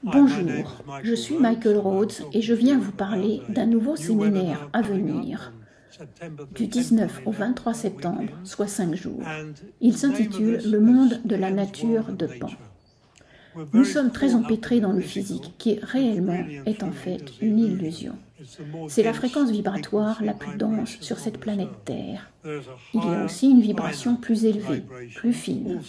Bonjour, je suis Michael Rhodes et je viens vous parler d'un nouveau séminaire à venir, du 19 au 23 septembre, soit 5 jours. Il s'intitule « Le monde de la nature de Pan ». Nous sommes très empêtrés dans le physique, qui réellement est en fait une illusion. C'est la fréquence vibratoire la plus dense sur cette planète Terre. Il y a aussi une vibration plus élevée, plus fine.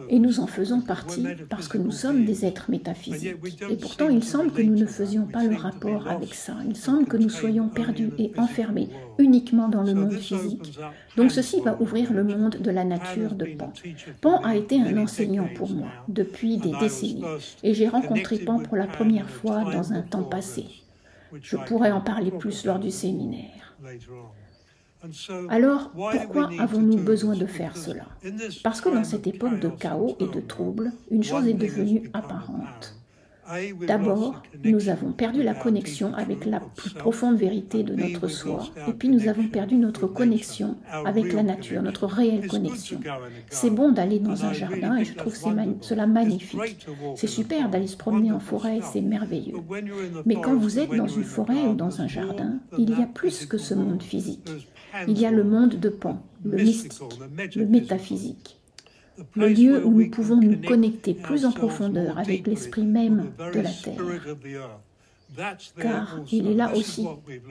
Et nous en faisons partie parce que nous sommes des êtres métaphysiques. Et pourtant, il semble que nous ne faisions pas le rapport avec ça. Il semble que nous soyons perdus et enfermés uniquement dans le monde physique. Donc ceci va ouvrir le monde de la nature de Pan. Pan a été un enseignant pour moi depuis des décennies. Et j'ai rencontré Pan pour la première fois dans un temps passé. Je pourrais en parler plus lors du séminaire. Alors, pourquoi avons-nous besoin de faire cela? Parce que dans cette époque de chaos et de troubles, une chose est devenue apparente. D'abord, nous avons perdu la connexion avec la plus profonde vérité de notre soi, et puis nous avons perdu notre connexion avec la nature, notre réelle connexion. C'est bon d'aller dans un jardin, et je trouve cela magnifique. C'est super d'aller se promener en forêt, c'est merveilleux. Mais quand vous êtes dans une forêt ou dans un jardin, il y a plus que ce monde physique. Il y a le monde de Pan, le mystique, le métaphysique. Le lieu où nous pouvons nous connecter plus en profondeur avec l'esprit même de la Terre. Car il est là aussi.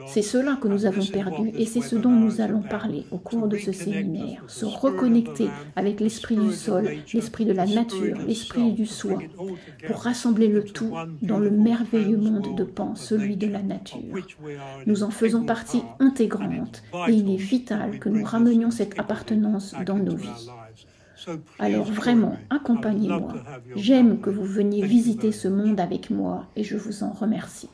C'est cela que nous avons perdu et c'est ce dont nous allons parler au cours de ce séminaire. Se reconnecter avec l'esprit du sol, l'esprit de la nature, l'esprit du soi, pour rassembler le tout dans le merveilleux monde de Pan, celui de la nature. Nous en faisons partie intégrante et il est vital que nous ramenions cette appartenance dans nos vies. Alors vraiment, accompagnez-moi. J'aime que vous veniez visiter ce monde avec moi et je vous en remercie.